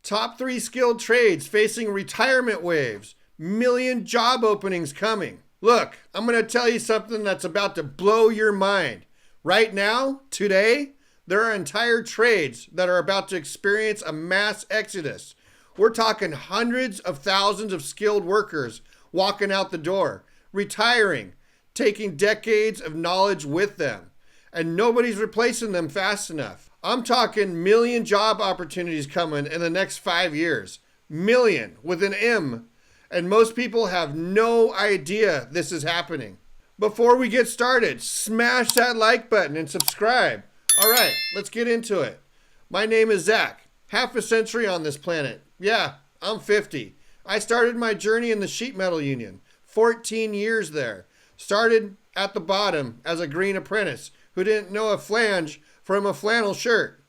Top 3 skilled trades facing retirement waves. Million job openings coming. Look, I'm going to tell you something that's about to blow your mind. Right now, today, there are entire trades that are about to experience a mass exodus. We're talking hundreds of thousands of skilled workers walking out the door, retiring, taking decades of knowledge with them, and nobody's replacing them fast enough. I'm talking million job opportunities coming in the next 5 years. Million with an M. And most people have no idea this is happening. Before we get started, smash that like button and subscribe. All right, let's get into it. My name is Zach. Half a century on this planet. Yeah, I'm 50. I started my journey in the sheet metal union. 14 years there. Started at the bottom as a green apprentice who didn't know a flange from a flannel shirt.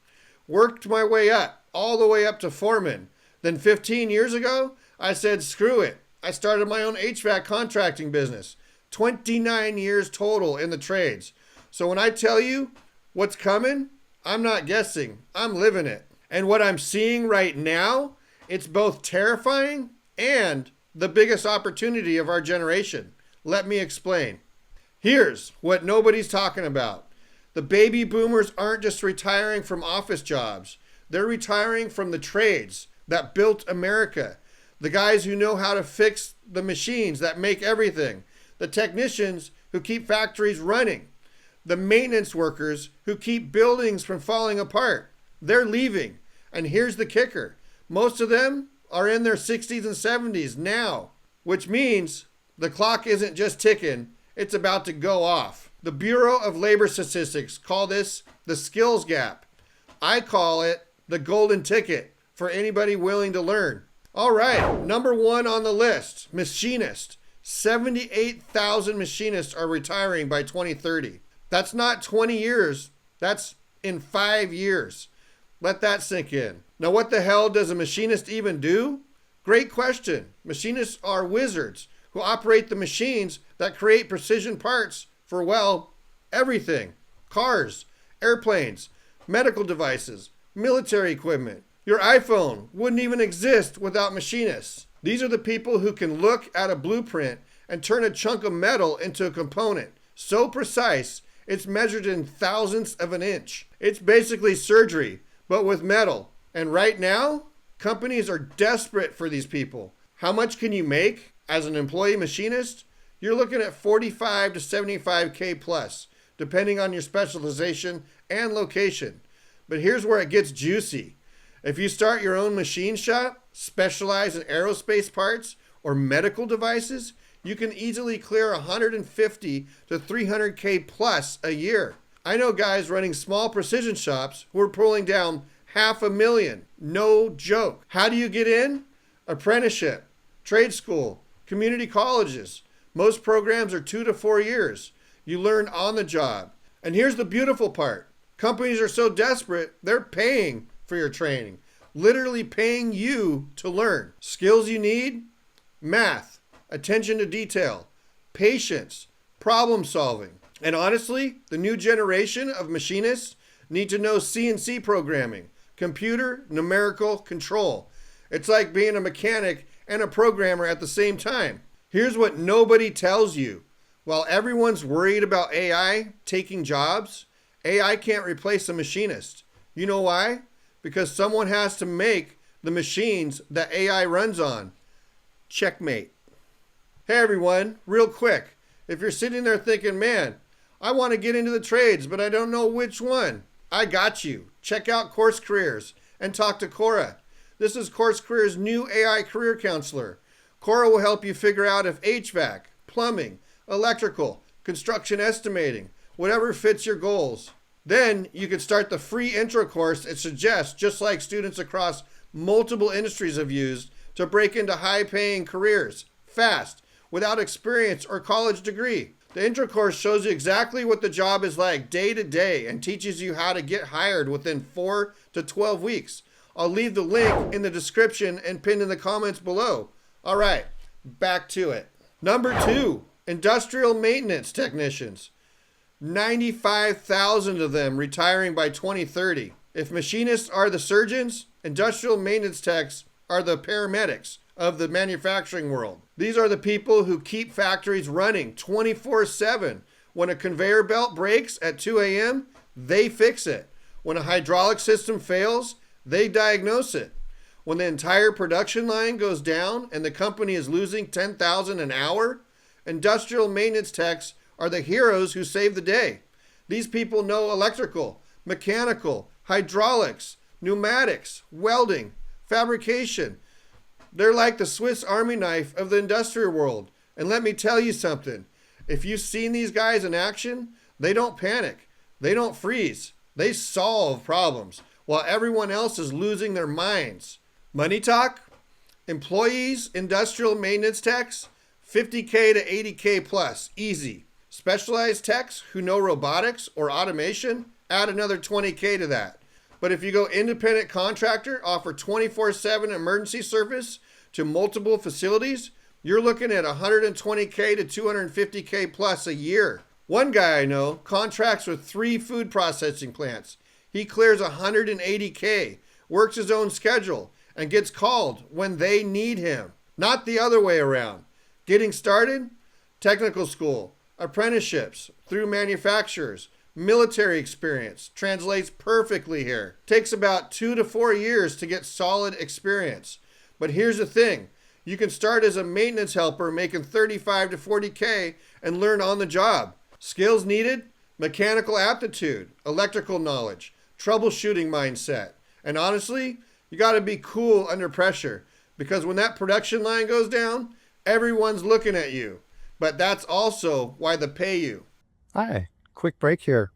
Worked my way up, all the way up to foreman. Then 15 years ago, I said, screw it. I started my own HVAC contracting business. 29 years total in the trades. So when I tell you what's coming, I'm not guessing. I'm living it. And what I'm seeing right now, it's both terrifying and the biggest opportunity of our generation. Let me explain. Here's what nobody's talking about. The baby boomers aren't just retiring from office jobs. They're retiring from the trades that built America. The guys who know how to fix the machines that make everything. The technicians who keep factories running. The maintenance workers who keep buildings from falling apart. They're leaving. And here's the kicker. Most of them are in their 60s and 70s now, which means the clock isn't just ticking, it's about to go off. The Bureau of Labor Statistics call this the skills gap. I call it the golden ticket for anybody willing to learn. All right, number 1 on the list, machinist. 78,000 machinists are retiring by 2030. That's not 20 years, that's in 5 years. Let that sink in. Now, what the hell does a machinist even do? Great question. Machinists are wizards who operate the machines that create precision parts for, well, everything. Cars, airplanes, medical devices, military equipment. Your iPhone wouldn't even exist without machinists. These are the people who can look at a blueprint and turn a chunk of metal into a component so precise it's measured in thousandths of an inch. It's basically surgery, but with metal. And right now, companies are desperate for these people. How much can you make as an employee machinist? You're looking at 45 to 75K plus, depending on your specialization and location. But here's where it gets juicy. If you start your own machine shop, specialize in aerospace parts or medical devices, you can easily clear 150 to 300K plus a year. I know guys running small precision shops who are pulling down $500,000. No joke. How do you get in? Apprenticeship, trade school, community colleges. Most programs are 2 to 4 years. You learn on the job. And here's the beautiful part. Companies are so desperate, they're paying for your training. Literally paying you to learn. Skills you need? Math, attention to detail, patience, problem solving. And honestly, the new generation of machinists need to know CNC programming, computer numerical control. It's like being a mechanic and a programmer at the same time. Here's what nobody tells you. While everyone's worried about AI taking jobs, AI can't replace a machinist. You know why? Because someone has to make the machines that AI runs on. Checkmate. Hey everyone, real quick. If you're sitting there thinking, man, I want to get into the trades, but I don't know which one. I got you. Check out CourseCareers and talk to Coura. This is CourseCareer's new AI career counselor. Coura will help you figure out if HVAC, plumbing, electrical, construction estimating, whatever fits your goals. Then you can start the free intro course it suggests, just like students across multiple industries have used to break into high-paying careers, fast, without experience or college degree. The intro course shows you exactly what the job is like day to day and teaches you how to get hired within 4 to 12 weeks. I'll leave the link in the description and pinned in the comments below. All right, back to it. Number 2, industrial maintenance technicians. 95,000 of them retiring by 2030. If machinists are the surgeons, Industrial maintenance techs are the paramedics of the manufacturing world. These are the people who keep factories running 24/7. When a conveyor belt breaks at 2 a.m., they fix it. When a hydraulic system fails, they diagnose it. When the entire production line goes down and the company is losing $10,000 an hour, industrial maintenance techs are the heroes who save the day. These people know electrical, mechanical, hydraulics, pneumatics, welding, fabrication. They're like the Swiss Army knife of the industrial world. And let me tell you something. If you've seen these guys in action, they don't panic. They don't freeze. They solve problems while everyone else is losing their minds. Money talk? Employees, industrial maintenance techs, 50K to 80K plus, easy. Specialized techs who know robotics or automation, add another 20K to that. But if you go independent contractor, offer 24/7 emergency service to multiple facilities, you're looking at 120K to 250K plus a year. One guy I know contracts with 3 food processing plants. He clears 180K, works his own schedule, and gets called when they need him. Not the other way around. Getting started? Technical school, apprenticeships, through manufacturers, military experience translates perfectly here. Takes about 2 to 4 years to get solid experience. But here's the thing. You can start as a maintenance helper making 35 to 40K and learn on the job. Skills needed? Mechanical aptitude, electrical knowledge, troubleshooting mindset. And honestly, you got to be cool under pressure, because when that production line goes down, everyone's looking at you. But that's also why they pay you. Hi, quick break here.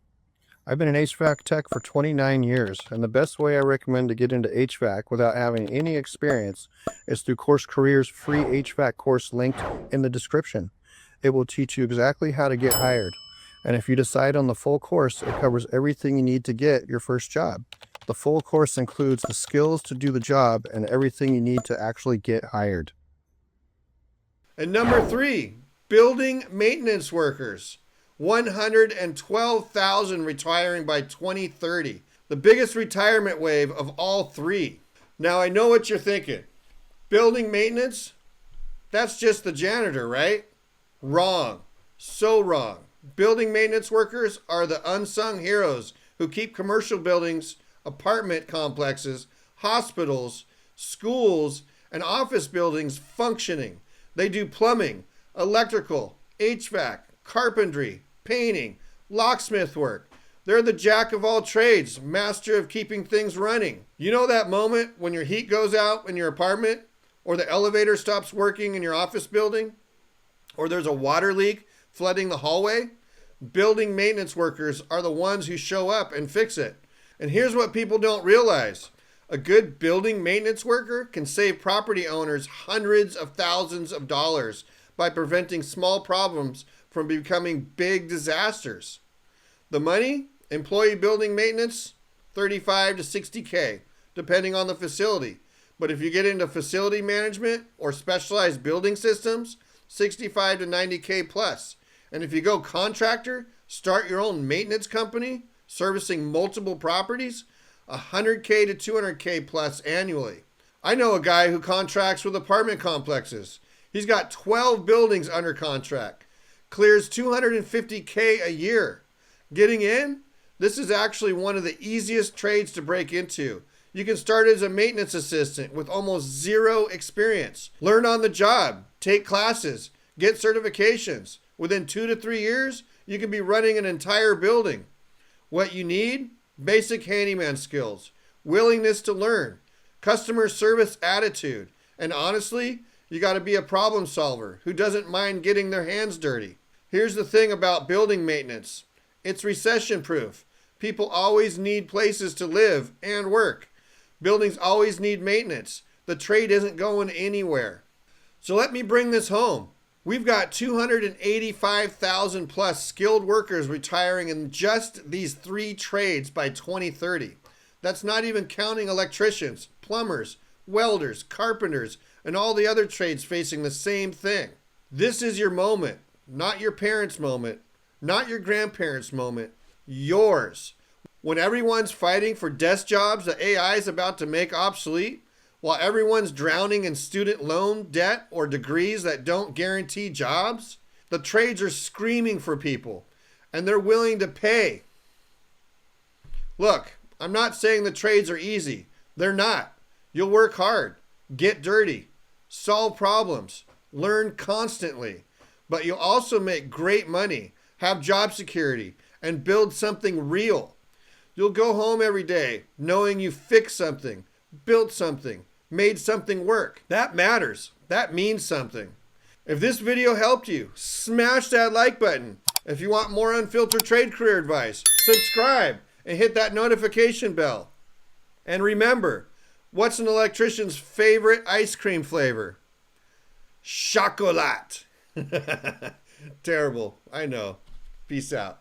I've been an HVAC tech for 29 years, and the best way I recommend to get into HVAC without having any experience is through CourseCareer's free HVAC course linked in the description. It will teach you exactly how to get hired. And if you decide on the full course, it covers everything you need to get your first job. The full course includes the skills to do the job and everything you need to actually get hired. And number 3, building maintenance workers. 112,000 retiring by 2030. The biggest retirement wave of all 3. Now I know what you're thinking. Building maintenance? That's just the janitor, right? Wrong. So wrong. Building maintenance workers are the unsung heroes who keep commercial buildings, apartment complexes, hospitals, schools, and office buildings functioning. They do plumbing, electrical, HVAC, carpentry, painting, locksmith work. They're the jack of all trades, master of keeping things running. You know that moment when your heat goes out in your apartment, or the elevator stops working in your office building, or there's a water leak flooding the hallway? Building maintenance workers are the ones who show up and fix it. And here's what people don't realize. A good building maintenance worker can save property owners hundreds of thousands of dollars by preventing small problems from becoming big disasters. The money, employee building maintenance, 35 to 60K, depending on the facility. But if you get into facility management or specialized building systems, 65 to 90K plus. And if you go contractor, start your own maintenance company, servicing multiple properties, 100K to 200K plus annually. I know a guy who contracts with apartment complexes. He's got 12 buildings under contract, clears 250K a year. Getting in? This is actually one of the easiest trades to break into. You can start as a maintenance assistant with almost zero experience. Learn on the job, take classes, get certifications. Within 2 to 3 years, you can be running an entire building. What you need? Basic handyman skills, willingness to learn, customer service attitude, and honestly, you got to be a problem solver who doesn't mind getting their hands dirty. Here's the thing about building maintenance. It's recession proof. People always need places to live and work. Buildings always need maintenance. The trade isn't going anywhere. So let me bring this home. We've got 285,000 plus skilled workers retiring in just these 3 trades by 2030. That's not even counting electricians, plumbers, welders, carpenters, and all the other trades facing the same thing. This is your moment, not your parents' moment, not your grandparents' moment, yours. When everyone's fighting for desk jobs that AI is about to make obsolete, while everyone's drowning in student loan debt or degrees that don't guarantee jobs, the trades are screaming for people, and they're willing to pay. Look, I'm not saying the trades are easy. They're not. You'll work hard, get dirty, solve problems, learn constantly, but you'll also make great money, have job security, and build something real. You'll go home every day knowing you fixed something, built something, made something work. That matters. That means something. If this video helped you, smash that like button. If you want more unfiltered trade career advice, subscribe and hit that notification bell. And remember, what's an electrician's favorite ice cream flavor? Chocolat. Terrible. I know. Peace out.